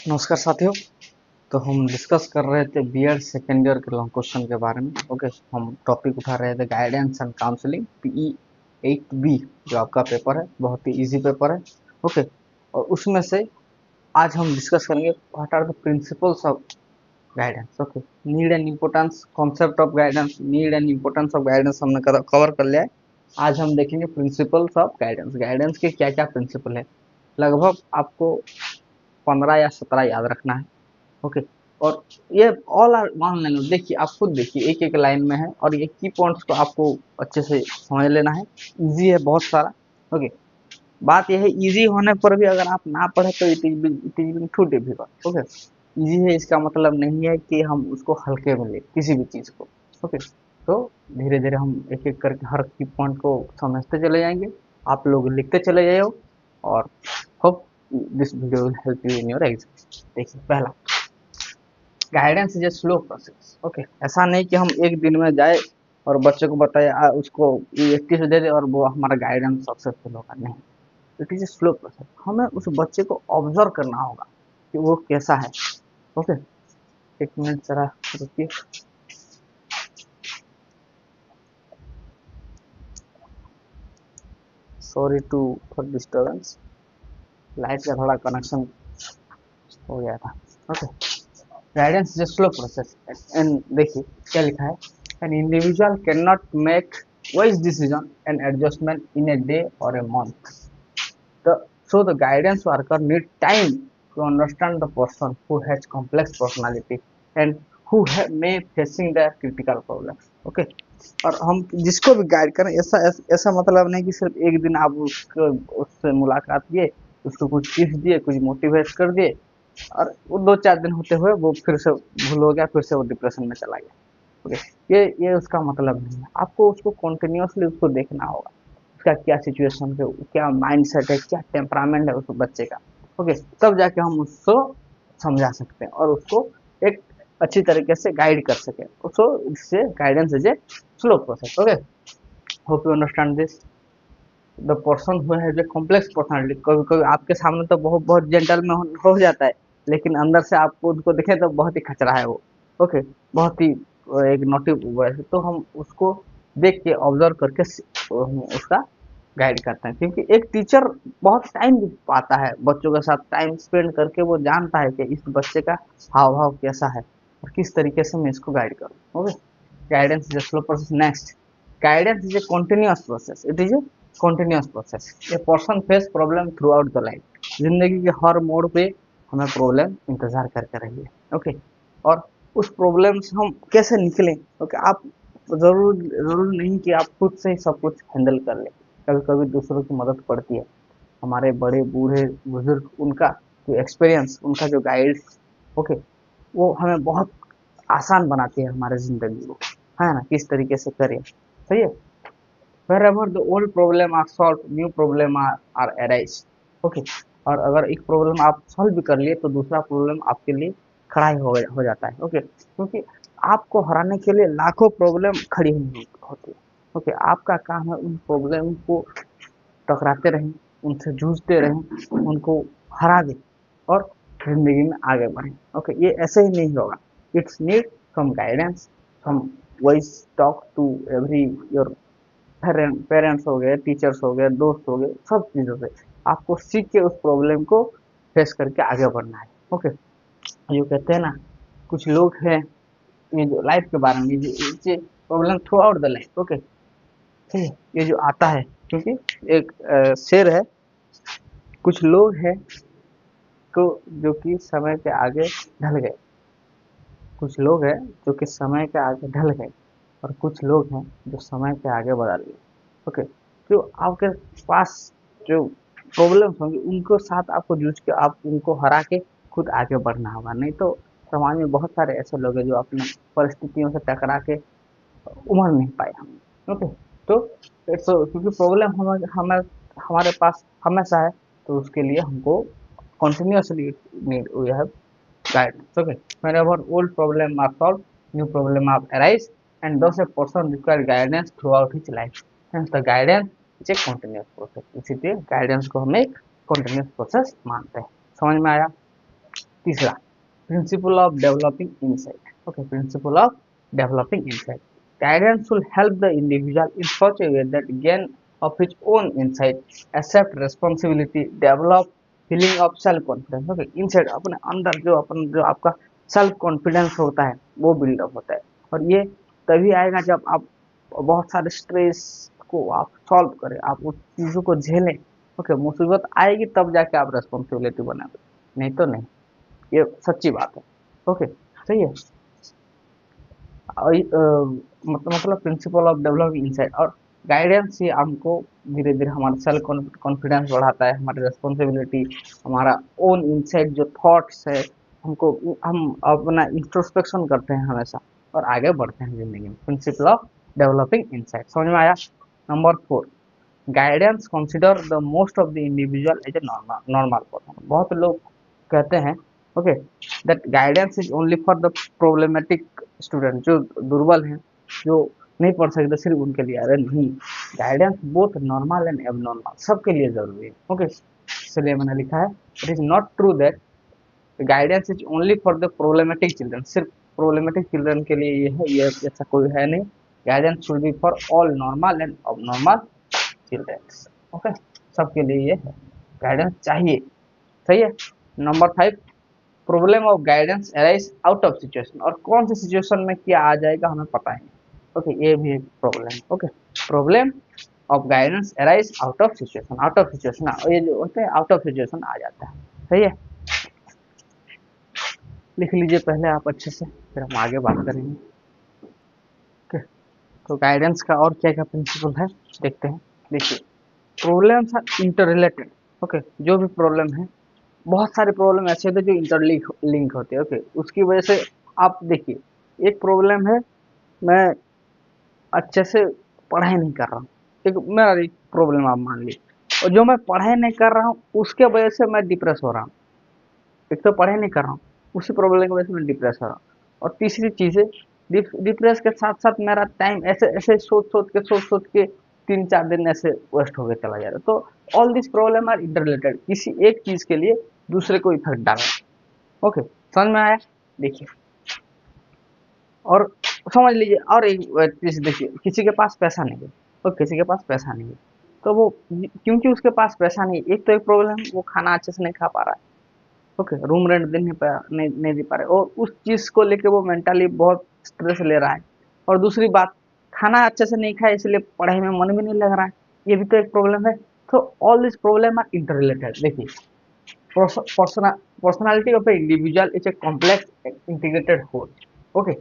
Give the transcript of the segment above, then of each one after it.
नमस्कार साथियों। तो हम डिस्कस कर रहे थे बीएड सेकेंड ईयर के लॉन्ग क्वेश्चन के बारे में। ओके, हम टॉपिक उठा रहे थे guidance and counselling PE 8B, जो आपका पेपर है, बहुत ही इजी पेपर है। ओके, और उसमें से आज हम डिस्कस करेंगे what are the principles of guidance. Okay, need and importance, concept of guidance, need and importance of guidance हमने कवर कर लिया है। आज हम देखेंगे प्रिंसिपल्स ऑफ गाइडेंस। गाइडेंस के क्या क्या प्रिंसिपल है, लगभग आपको 15 या 17 याद रखना है। ओके, और ये ऑल आर वन लाइन। देखिए, आप खुद देखिए, एक एक लाइन में है और ये की पॉइंट्स को आपको अच्छे से समझ लेना है। इजी है बहुत सारा। ओके, बात यह है, इजी होने पर भी अगर आप ना पढ़े तो it is too difficult. Okay, easy है इसका मतलब नहीं है कि हम उसको हल्के में ले किसी भी चीज को। ओके, तो धीरे धीरे हम एक एक करके हर की पॉइंट को समझते चले जाएंगे। आप लोग लिखते चले जाओ और hope this video will help you in your exam. देखिए, पहला, guidance is a slow process. Okay, ऐसा नहीं कि हम एक दिन में जाए और बच्चे को बताए उसको ये 21 दे दे और वो हमारा गाइडेंस सक्सेसफुल होगा, नहीं। It is a slow process. हमें उस बच्चे को ऑब्जर्व करना होगा कि वो कैसा है। ओके, एक मिनट जरा रुकिए। Sorry to for disturbance, light का थोड़ा कनेक्शन हो गया था। Okay, guidance is a slow process. And देखिए क्या लिखा है, an individual can not make wise decision and adjustment in a day और a month. The guidance worker need time to understand the person who has complex personality and who may facing the critical problem. Okay, और हम जिसको भी guide करें, ऐसा मतलब नहीं कि सिर्फ एक दिन आप उसको उससे मुलाकात किए, उसको कुछ टिप्स दिए, कुछ मोटिवेट कर दिए और वो 2-4 दिन होते हुए वो फिर से भूल हो गया, फिर से वो डिप्रेशन में चला गया। ओके, ये उसका मतलब नहीं है। आपको उसको कंटिन्यूअसली उसको देखना होगा, उसका क्या सिचुएशन है, क्या माइंड सेट है, क्या टेम्परामेंट है उस बच्चे का। ओके, तब जाके हम उसको समझा सकते हैं और उसको एक अच्छी तरीके से गाइड कर सके। सो इससे guidance is a slow process. Okay, hope you understand this. The person who has a complex personality, कभी कभी आपके सामने तो बहुत बहुत जेंटल में हो जाता है, लेकिन अंदर से आपको उसको देखें तो बहुत ही खचरा है वो। ओके, बहुत ही एक नोटिव वैसे, तो हम उसको देख के ऑब्जर्व करके उसका गाइड करते हैं, क्योंकि एक टीचर बहुत टाइम पाता है बच्चों के साथ, टाइम स्पेंड करके वो जानता है कि इस बच्चे का हाव भाव कैसा है और किस तरीके से मैं इसको गाइड करूँ। Okay, guidance is a slow process. Next, guidance is a continuous process. It is a continuous process. A person face problem throughout the life. जिंदगी के हर मोड़ पे हमें प्रॉब्लम इंतजार करके रही है। ओके, और उस प्रॉब्लम से हम कैसे निकलें। ओके, आप जरूर नहीं कि आप खुद से ही सब कुछ हैंडल कर ले। कभी कभी दूसरों की मदद पड़ती है। हमारे बड़े बूढ़े बुजुर्ग, उनका जो एक्सपीरियंस, उनका जो गाइड, ओके, वो हमें बहुत आसान बनाती है हमारे जिंदगी को, है ना, किस तरीके से करें। सही है। wherever the old problem are solved, new problem are arise. Okay, और अगर एक प्रॉब्लम आप सॉल्व भी कर लिए तो दूसरा प्रॉब्लम आपके लिए खड़ा ही हो जाता है। ओके, क्योंकि आपको हराने के लिए लाखों प्रॉब्लम खड़ी हुई होती है। ओके, आपका काम है उन प्रॉब्लम को टकराते रहें, उनसे जूझते रहें, उनको हरा दें और जिंदगी में आगे बढ़ें। ओके, ये ऐसे ही नहीं होगा। It's need some guidance, some voice talk to every your parents हो गए, टीचर्स हो गए, दोस्त हो गए, सब चीज़ों से आपको सीख के उस प्रॉब्लम को फेस करके आगे बढ़ना है। ओके, जो कहते हैं ना, कुछ लोग हैं, ये जो लाइफ के बारे में, ये problem through out the life. Okay, ठीक है, ये जो आता है, क्योंकि एक शेर है, कुछ लोग हैं तो जो कि समय के आगे ढल गए, कुछ लोग हैं जो कि समय के आगे ढल गए और कुछ लोग हैं जो समय के आगे बदल गए। ओके, जो आपके पास जो प्रॉब्लम्स होंगे उनको साथ आपको जूझ के आप उनको हरा के खुद आगे बढ़ना होगा। नहीं तो समाज में बहुत सारे ऐसे लोग हैं जो अपने परिस्थितियों से टकरा के उमड़ नहीं पाए हम। ओके, तो क्योंकि प्रॉब्लम हमें हमें हमारे पास हमेशा है, तो उसके लिए हमको continuously need we have guidance. Okay, whenever old problem are solved, new problem are arise, and thus a person require guidance throughout his life. Hence the guidance is a continuous process. इसीलिए guidance को हम एक continuous process मानते हैं। समझ में आया। तीसरा, principle of developing insight. Okay, principle of developing insight, guidance will help the individual in such a way that gain of his own insight, accept responsibility, develop feeling of self confidence। Okay, insight अपने अंदर जो आपका self confidence होता है वो buildup होता है, और ये तभी आएगा जब आप बहुत सारे स्ट्रेस को आप सॉल्व करें, आप उस चीज़ों को झेलें। ओके, मुसीबत आएगी तब जाके आप रेस्पॉन्सिबिलिटी बनाओगे, नहीं तो नहीं, ये सच्ची बात है। ओके, सही है। मतलब प्रिंसिपल ऑफ डेवलपिंग इनसाइट और गाइडेंस ही हमको धीरे धीरे हमारा सेल्फ कॉन्फिडेंस बढ़ाता है, हमारी रेस्पॉन्सिबिलिटी, हमारा ओन इनसाइट जो थॉट्स है, हमको हम अपना इंट्रोस्पेक्शन करते हैं हमेशा और आगे बढ़ते हैं जिंदगी में। प्रिंसिपल ऑफ डेवलपिंग इनसाइट समझ में आया। Number 4, guidance consider the most of the individual as a normal person. बहुत लोग कहते हैं okay that guidance is only for the problematic student, जो दुर्बल हैं, जो नहीं पढ़ सकते, सिर्फ उनके लिए। अरे नहीं, guidance both normal and abnormal सबके लिए जरूरी है। ओके, इसलिए मैंने लिखा है it is not true that guidance is only for the problematic children, सिर्फ प्रॉब्लमेटिक चिल्ड्रन के लिए ये है, ये ऐसा कोई है नहीं। Guidance should be for all normal and abnormal children. Okay, सबके लिए ये है, गाइडेंस चाहिए। सही है। Number 5, problem of guidance arise out of situation, और कौन सी सिचुएशन में क्या आ जाएगा हमें पता ही नहीं। ओके, ये भी एक problem. Okay, problem of guidance arise out of situation, out of situation, ये जो होते हैं आउट ऑफ सिचुएशन आ जाता है। सही है, लिख लीजिए पहले आप अच्छे से, फिर हम आगे बात करेंगे। ओके, तो गाइडेंस का और क्या क्या प्रिंसिपल है देखते हैं। देखिए, problems are inter related. Okay, जो भी प्रॉब्लम है, बहुत सारे प्रॉब्लम ऐसे होते हैं जो इंटरलिंक होते हैं। ओके, उसकी वजह से आप देखिए, एक प्रॉब्लम है मैं अच्छे से पढ़ाई नहीं कर रहा हूँ, एक मेरा एक प्रॉब्लम आप मान लीजिए, और जो मैं पढ़ाई नहीं कर रहा हूँ उसके वजह से मैं डिप्रेस हो रहा हूँ। एक तो पढ़ाई नहीं कर रहा हूँ, उसी प्रॉब्लम की वजह से मैं डिप्रेस हो रहा हूँ। और तीसरी चीज़ है, डिप्रेस के साथ साथ मेरा टाइम ऐसे ऐसे सोच सोच के 3-4 दिन ऐसे वेस्ट हो गए चला जा रहा है। तो all this problem are inter related, किसी एक चीज़ के लिए दूसरे को इफेक्ट डाल रहा है। ओके, समझ में आया। देखिए, और समझ लीजिए और एक चीज देखिए, किसी के पास पैसा नहीं है, और किसी के पास पैसा नहीं है, तो वो क्योंकि उसके पास पैसा नहीं, एक तो एक प्रॉब्लम, वो खाना अच्छे से नहीं खा पा रहा है। ओके, रूम रेंट दे नहीं दे पा रहे, और उस चीज को लेके वो मेंटली बहुत स्ट्रेस ले रहा है। और दूसरी बात, खाना अच्छे से नहीं खाया इसलिए पढ़ाई में मन भी नहीं लग रहा है, ये भी तो एक प्रॉब्लम है। तो all this problem are inter related. देखिए, personality of an individual is a complex integrated whole. Okay,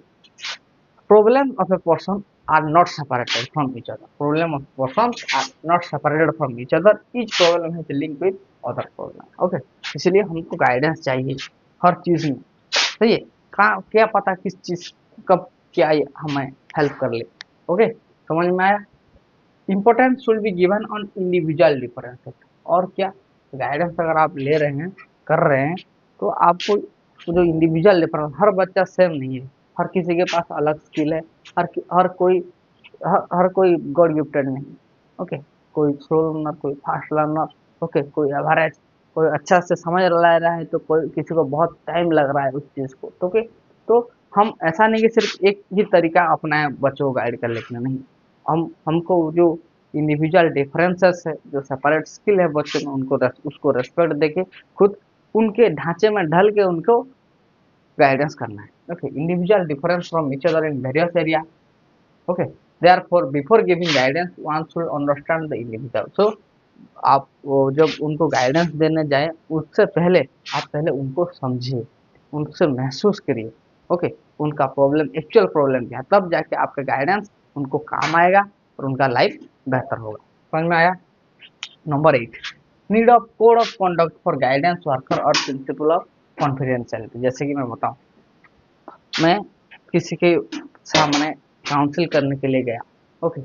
problems of a person are not separated from each other. Problem of persons are not separated from each other. Each problem has a link with other problem. Okay, इसलिए हमको guidance चाहिए हर चीज में। सही है, क्या पता किस चीज कब क्या हमें हेल्प कर ले। ओके, समझ में आया। Importance should be given on individual differences. और क्या, गाइडेंस अगर आप ले रहे हैं, कर रहे हैं, तो आपको जो इंडिविजुअल डिफरेंस, हर बच्चा सेम नहीं है, हर किसी के पास अलग स्किल है, हर कोई गॉड गिफ्टेड नहीं। ओके, कोई स्लो लर्नर, कोई फास्ट लर्नर, ओके, कोई एवरेज, कोई अच्छा से समझ ला रहा है, तो कोई किसी को बहुत टाइम लग रहा है उस चीज़ को। तो ओके, तो हम ऐसा नहीं कि सिर्फ एक ही तरीका अपनाएं बच्चों को गाइड कर लेते, नहीं, हमको जो इंडिविजुअल डिफरेंसेस है, जो सेपरेट स्किल है बच्चों में, उसको रेस्पेक्ट देके खुद उनके ढांचे में ढल के उनको गाइडेंस करना है। Okay, individual difference from each other in various area. Okay, therefore before giving guidance one should understand the individual. So आप वो जब उनको गाइडेंस देने जाए, उससे पहले आप पहले उनको समझिए, उनसे महसूस करिए। ओके, उनका प्रॉब्लम, एक्चुअल प्रॉब्लम क्या है, तब जाके आपका गाइडेंस उनको काम आएगा और उनका लाइफ बेहतर होगा। समझ में आया। Number 8, need of code of conduct for guidance worker और प्रिंसिपल ऑफ कॉन्फिडेंशियलिटी। जैसे कि मैं बताऊं, मैं किसी के सामने काउंसिल करने के लिए गया। ओके,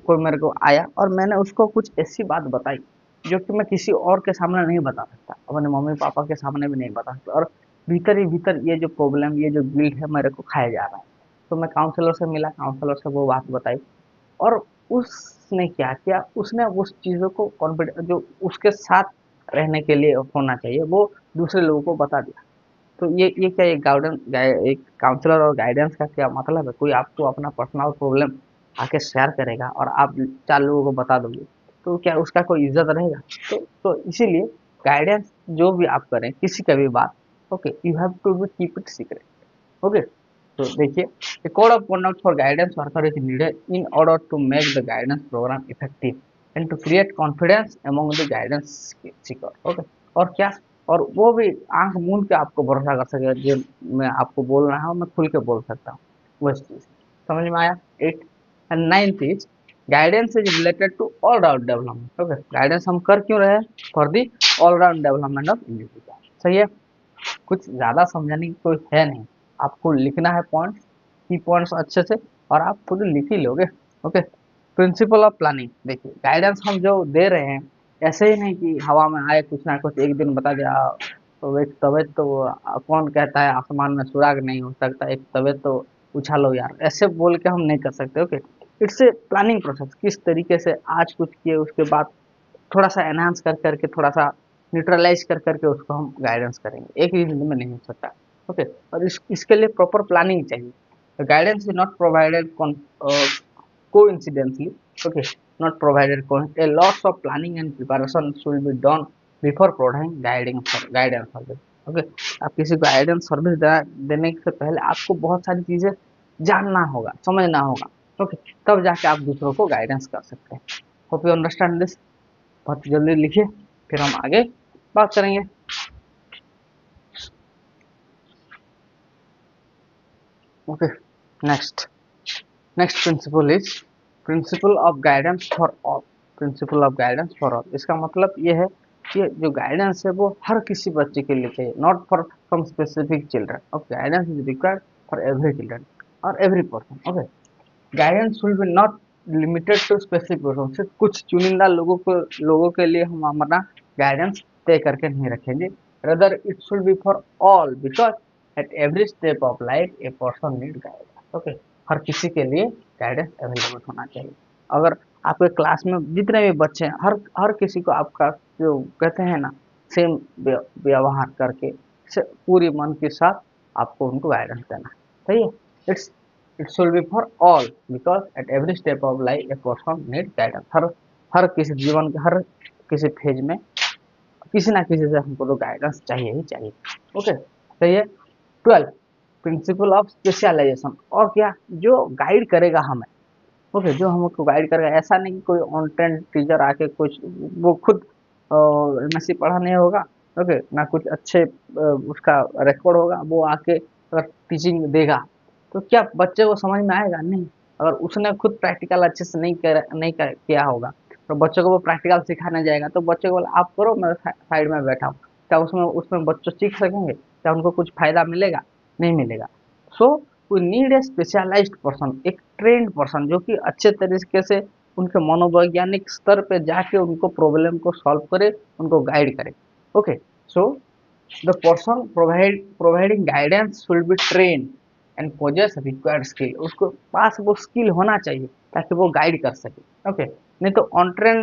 कोई मेरे को आया और मैंने उसको कुछ ऐसी बात बताई जो कि मैं किसी और के सामने नहीं बता सकता, अपने मम्मी पापा के सामने भी नहीं बता सकता, और भीतर ही भीतर ये जो प्रॉब्लम, ये जो गिल्ट है मेरे को खाया जा रहा है। तो मैं काउंसलर से मिला, काउंसलर से वो बात बताई, और उसने क्या किया, उसने उस चीज़ों को कॉन्फिडेंस जो उसके साथ रहने के लिए होना चाहिए वो दूसरे लोगों को बता दिया। तो ये क्या, एक एक काउंसलर और गाइडेंस का क्या मतलब है? कोई आपको अपना पर्सनल प्रॉब्लम आके शेयर करेगा और आप 4 लोगों को बता दोगे, तो क्या उसका कोई इज्जत रहेगा? तो इसीलिए गाइडेंस जो भी आप करें किसी का भी बात, okay, you have to be keep it secret. Okay, तो देखिए, a code of conduct for guidance worker is needed in order to make the guidance program effective and to create confidence among the guidance seeker। Okay, और क्या, और वो भी आंख मूंद के आपको भरोसा कर सके, जो मैं आपको बोल रहा हूँ मैं खुल के बोल सकता हूँ, वही चीज समझ में आया। 8 and 9th is guidance is related to all round development. Okay, guidance हम कर क्यों रहे हैं? For the all round development of individual. सही है, कुछ ज़्यादा समझाने की कोई है नहीं, आपको लिखना है पॉइंट्स, की पॉइंट्स अच्छे से, और आप खुद लिख ही लोगे। ओके, प्रिंसिपल ऑफ प्लानिंग, देखिए गाइडेंस हम जो दे रहे हैं ऐसे ही नहीं कि हवा में आए कुछ ना कुछ एक दिन बता दिया। तो एक तबीयत तो कौन कहता है आसमान में सुराग नहीं हो सकता, एक तबीयत तो उछालो यार, ऐसे बोल के हम नहीं कर सकते। Okay, it's a planning process, किस तरीके से आज कुछ किए उसके बाद थोड़ा सा एनहांस कर करके, थोड़ा सा न्यूट्रलाइज कर करके उसको हम गाइडेंस करेंगे, एक ही दिन में नहीं हो सकता। ओके, और इसके लिए प्रॉपर प्लानिंग चाहिए। Guidance is not provided coincidentally। Okay, not provided a lot of planning and preparation should be done before providing guidance service। Okay, आप किसी को गाइडेंस सर्विस देने से पहले आपको बहुत सारी चीजें जानना होगा, समझना होगा। ओके, तब जाके आप दूसरों को गाइडेंस कर सकते हैं। Hope you understand this. बहुत जल्दी लिखिए, फिर हम आगे बात करेंगे। Okay, next next principle is principal of guidance for all. Principal of guidance for all, इसका मतलब ये है कि जो गाइडेंस है वो हर किसी बच्चे के लिए चाहिए, not for some specific children. Of guidance is required for every children और every person. Okay, guidance will be not limited to specific person, सिर्फ कुछ चुनिंदा लोगों के लिए हम अपना गाइडेंस तय करके नहीं रखेंगे। Rather it should be for all, because at every step of life a person need guidance. Okay, हर किसी के लिए गाइडेंस अवेलेबल होना चाहिए। अगर आपके क्लास में जितने भी बच्चे हैं, हर हर किसी को आपका जो कहते हैं ना सेम व्यवहार करके पूरी मन के साथ आपको उनको गाइडेंस देना है। सही है, it's it should be for all, because at every step of life a person need guidance. हर हर किसी जीवन के हर किसी फेज में किसी ना किसी से हमको तो गाइडेंस चाहिए ही चाहिए। ओके, सही है। 12 प्रिंसिपल ऑफ स्पेशलाइजेशन, और क्या, जो गाइड करेगा हमें। ओके, जो हमको गाइड करेगा, ऐसा नहीं कि कोई ऑन ट्रेंड टीचर आके कुछ वो खुद एमएससी पढ़ा नहीं होगा। ओके, ना कुछ अच्छे उसका रिकॉर्ड होगा, वो आके अगर टीचिंग देगा तो क्या बच्चे को समझ में आएगा? नहीं। अगर उसने खुद प्रैक्टिकल अच्छे से किया होगा तो बच्चों को वो प्रैक्टिकल सिखाने जाएगा, तो बच्चे को बोला आप करो, मैं साइड में बैठा हूँ, क्या उसमें उसमें बच्चे सीख सकेंगे? क्या उनको कुछ फायदा मिलेगा? नहीं मिलेगा। So we need a specialised person, एक ट्रेंड पर्सन जो कि अच्छे तरीके से उनके मनोवैज्ञानिक स्तर पे जाके उनको प्रॉब्लम को सॉल्व करे, उनको गाइड करे। Okay, so the person providing guidance should be train and possess required skill, उसको पास वो स्किल होना चाहिए ताकि वो गाइड कर सके। ओके, नहीं तो ऑन ट्रेन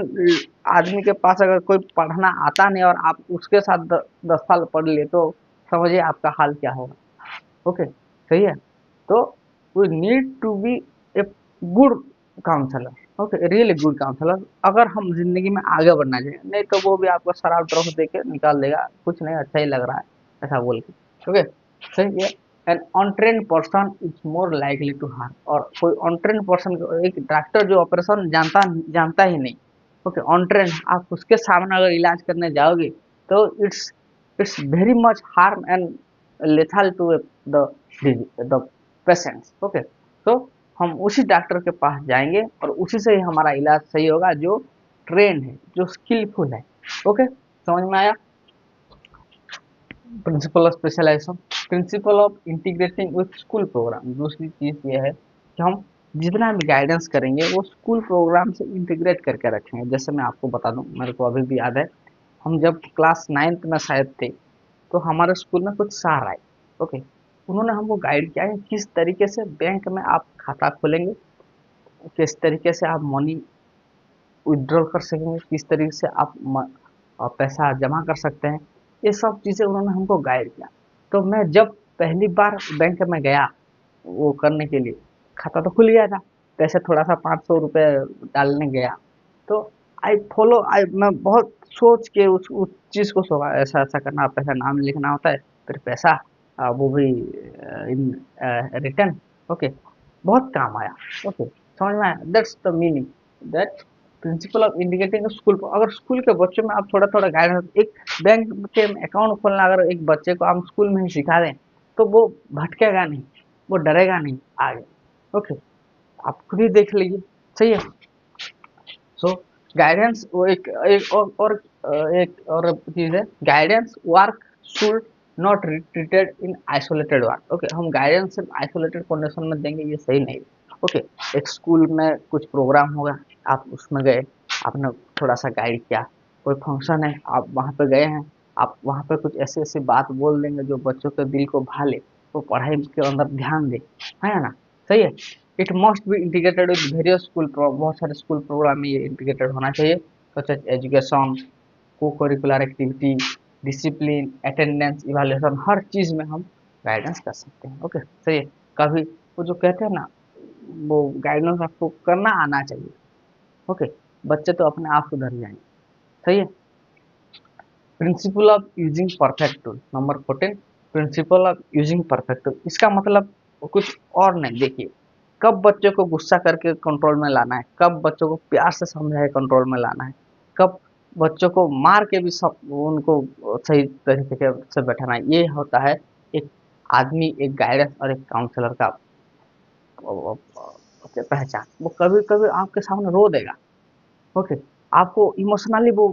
आदमी के पास अगर कोई पढ़ना आता नहीं और आप उसके साथ 10 साल पढ़ लिए तो समझिए आपका हाल क्या होगा। ओके, सही है। तो we need to be a good counsellor. Okay, really good counsellor, अगर हम जिंदगी में आगे बढ़ना चाहिए। नहीं तो वो भी आपको शराब ड्रॉप दे के निकाल देगा, कुछ नहीं अच्छा ही लग रहा है ऐसा बोल के। ओके, सही है। An untrained person is more likely to harm, और कोई अनट्रेन्ड पर्सन, एक डॉक्टर जो ऑपरेशन जानता ही नहीं, ओके, अनट्रेन्ड, आप उसके सामने अगर इलाज करने जाओगे तो it's very much harm and lethal to the the patients. Okay, तो हम उसी डॉक्टर के पास जाएंगे और उसी से ही हमारा इलाज सही होगा, जो ट्रेंड है, जो स्किलफुल है। ओके, समझ में आया। Principle of specialisation, principle of integrating with school programme, दूसरी चीज ये है कि हम जितना भी गाइडेंस करेंगे वो स्कूल प्रोग्राम से इंटीग्रेट करके रखेंगे। जैसे मैं आपको बता दूं, मेरे को अभी भी याद है, हम जब क्लास 9th में शायद थे तो हमारे स्कूल में कुछ सर आए। ओके, उन्होंने हमको गाइड किया है किस तरीके से बैंक में आप खाता खोलेंगे, किस तरीके से आप मनी विड्रॉल कर सकेंगे, किस तरीके से आप पैसा जमा कर सकते हैं। ये सब चीज़ें उन्होंने हमको गाइड किया। तो मैं जब पहली बार बैंक में गया वो करने के लिए, खाता तो खुल गया था, पैसे थोड़ा सा 500 रुपये डालने गया, तो आई फॉलो आई मैं बहुत सोच के उस चीज़ को सोचा, ऐसा ऐसा करना, पैसा नाम लिखना होता है, फिर पैसा वो भी इन रिटर्न। ओके, बहुत काम आया। ओके, समझ में आया? That's the meaning, that principle of indicating school. अगर स्कूल के बच्चों में आप थोड़ा थोड़ा गाइडेंस, एक बैंक के अकाउंट खोलना अगर एक बच्चे को आप स्कूल में ही सिखा दें तो वो भटकेगा नहीं, वो डरेगा नहीं आगे। ओके, आप खुद ही देख लीजिए, सही है। सो गाइडेंस वो एक और चीज है, guidance work should not treated in isolated work. Okay, हम गाइडेंस सिर्फ आइसोलेटेड कंडीशन में देंगे ये सही नहीं। ओके, एक स्कूल में कुछ प्रोग्राम होगा, आप उसमें गए, आपने थोड़ा सा गाइड किया, कोई फंक्शन है आप वहाँ पे गए हैं, आप वहाँ पे कुछ ऐसी ऐसी बात बोल देंगे जो बच्चों के दिल को भा ले, वो पढ़ाई के अंदर ध्यान दे, है ना? सही है। It must be integrated with various school, बहुत सारे स्कूल प्रोग्राम में ये इंटीग्रेटेड होना चाहिए, such as education, cocurricular activity, discipline, attendance, evaluation, हर चीज़ में हम गाइडेंस कर सकते हैं। ओके, सही है। कभी वो जो कहते हैं ना, वो गाइडेंस आपको करना आना चाहिए। ओके, बच्चे तो अपने आप सुधर जाएंगे। सही है। Principle of using perfect tool, number 14, principal of using perfect tool. इसका मतलब कुछ और नहीं, देखिए, कब बच्चों को गुस्सा करके कंट्रोल में लाना है, कब बच्चों को प्यार से समझा के कंट्रोल में लाना है, कब बच्चों को मार के भी सब उनको सही तरीके से बैठाना है, ये होता है एक आदमी, एक गाइडेंस और एक काउंसलर का पहचान। वो कभी कभी आपके सामने रो देगा। ओके, आपको इमोशनली वो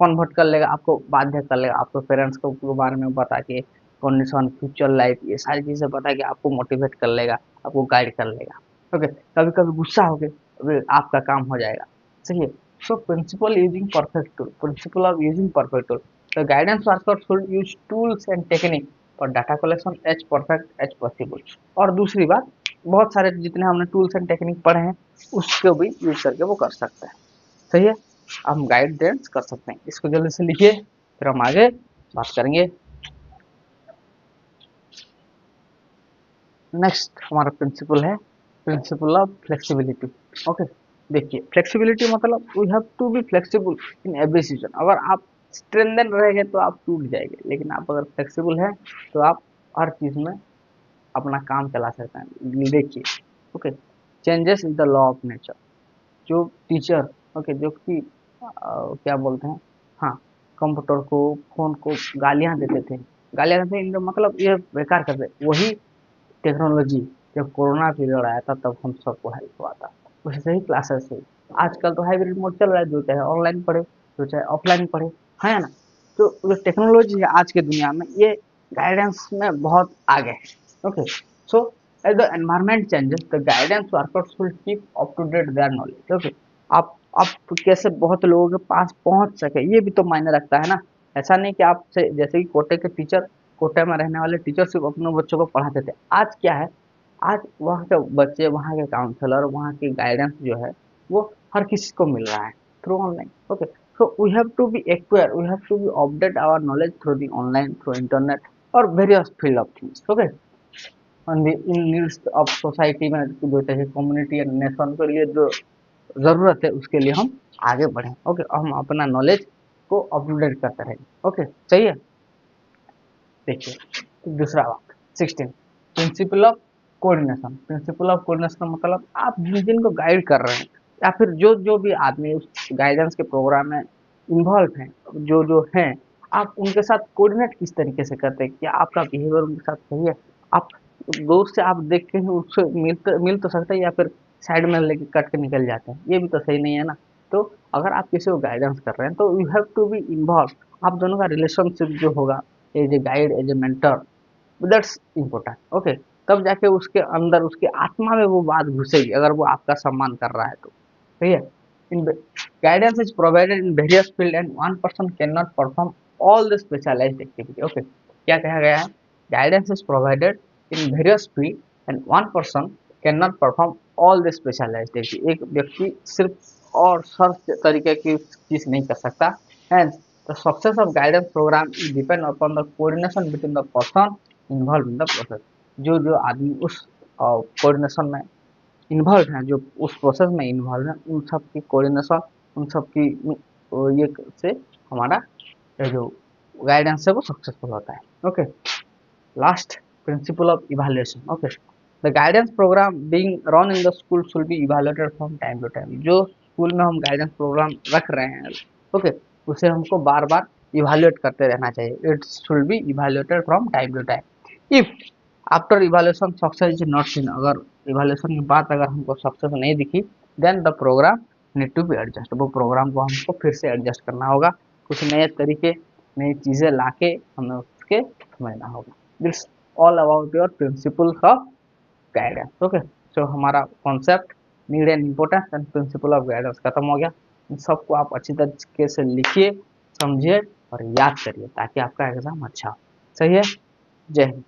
कन्वर्ट कर लेगा, आपको बाध्य कर लेगा, आपको पेरेंट्स को के बारे में बता के, कंडीशन, फ्यूचर लाइफ, ये सारी चीज़ें बता के आपको मोटिवेट कर लेगा, आपको गाइड कर लेगा। ओके, कभी कभी गुस्सा हो गए, आपका काम हो जाएगा। सही है। So principle using perfect tool, principle of using perfect tool, the guidance worker should use tools and technique for data collection as perfect as possible. और दूसरी बात, बहुत सारे जितने हमने टूल्स एंड टेक्निक पढ़े हैं उसको भी यूज करके वो कर सकते हैं। सही है, हम गाइडेंस कर सकते हैं। इसको जल्दी से लिखिए, फिर हम आगे बात करेंगे। नेक्स्ट हमारा प्रिंसिपल है प्रिंसिपल ऑफ फ्लेक्सिबिलिटी। ओके, देखिए, फ्लेक्सिबिलिटी मतलब we have to be flexible in every situation. अगर आप स्ट्रेंथन रहेंगे तो आप टूट जाएंगे, लेकिन आप अगर फ्लेक्सिबल हैं तो आप हर चीज में अपना काम चला सकते हैं। देखिए, okay, changes is the law of nature. जो टीचर, ओके, जो कि क्या बोलते हैं, हाँ, कंप्यूटर को, फोन को गालियां देते थे, गालियां देते थे, इनका मतलब ये बेकार करते, वही टेक्नोलॉजी जब कोरोना पीरियड आया था तब हम सबको हेल्प हुआ था, उससे ही क्लासेस हुई। आजकल तो हाइब्रिड मोड चल रहा है, जो चाहे ऑनलाइन पढ़े, जो चाहे ऑफलाइन पढ़े, है ना? तो जो टेक्नोलॉजी है आज के दुनिया में, ये गाइडेंस में बहुत आगे है। Okay, so as the environment changes, the guidance workers will keep up to date their knowledge। Okay, आप कैसे बहुत लोगों के पास पहुंच सके, ये भी तो मायने रखता है ना। ऐसा नहीं कि आपसे, जैसे कि कोटे के टीचर, कोटे में रहने वाले टीचर सिर्फ अपने बच्चों को पढ़ाते थे, आज क्या है, आज वहाँ के बच्चे, वहाँ के काउंसलर, वहाँ की गाइडेंस जो है वो हर किसी को मिल रहा है through online. Okay, so we have to be acquire, we have to be update our knowledge through the online, through internet और various field of things. Okay, on the in needs of society में, जो चाहिए community and nation के लिए जो जरूरत है उसके लिए हम आगे बढ़ें। ओके, हम अपना नॉलेज को अपडेट करते रहें। ओके, चाहिए। देखिए, दूसरा बात 16, principle of coordination. Principle of coordination मतलब आप जिन जिन को गाइड कर रहे हैं, या फिर जो जो भी आदमी उस गाइडेंस के प्रोग्राम में इन्वॉल्व हैं, जो जो हैं, आप उनके साथ कोऑर्डिनेट किस तरीके से करते हैं, क्या आपका बिहेवियर उनके साथ सही है? आप दूर से आप देख के ही उससे मिल तो सकते हैं, या फिर साइड में लेके कट के निकल जाते हैं, ये भी तो सही नहीं है ना। तो अगर आप किसी को गाइडेंस कर रहे हैं तो you have to be involve, आप दोनों का रिलेशनशिप जो होगा, as a guide, as a mentor, that's important. Okay, तब जाके उसके अंदर, उसके आत्मा में वो बात घुसेगी, अगर वो आपका सम्मान कर रहा है तो। सही है। In guidance is provided in various field and one person can not perform all the specialised activity. Okay, क्या कहा गया है, guidance is provided in various field and one person can not perform all the specialised activity. एक व्यक्ति सिर्फ और सर्व तरीके की चीज नहीं कर सकता। And the success of guidance program is depend upon the coordination between the person involve in the process. जो जो आदमी उस कोऑर्डिनेशन में इन्वॉल्व हैं, जो उस प्रोसेस में इन्वॉल्व हैं, उन सब की कोऑर्डिनेशन, उन सब की ये से हमारा ये जो गाइडेंस है वो सक्सेसफुल होता है। Okay, last principle of evaluation. Okay, the guidance programme being run in the school should be evaluated from time to time. जो स्कूल में हम गाइडेंस प्रोग्राम रख रहे हैं, ओके, उसे हमको बार बार इवैल्यूएट करते रहना चाहिए। It should be evaluated from time to time. If after evaluation success is not seen, अगर इवैल्यूएशन के बाद अगर हमको सक्सेस नहीं दिखी, then the programme need to be adjust. वो प्रोग्राम को हमको फिर से एडजस्ट करना होगा, कुछ नए तरीके, नई चीज़ें लाके हमें उसके समझना होगा। This all about your principles of guidance. Okay, so हमारा concept, need and importance and principle of guidance खत्म हो गया। इन सबको आप अच्छी तरीके से लिखिए, समझिए और याद करिए ताकि आपका एग्जाम अच्छा हो। सही है। जय हिंद।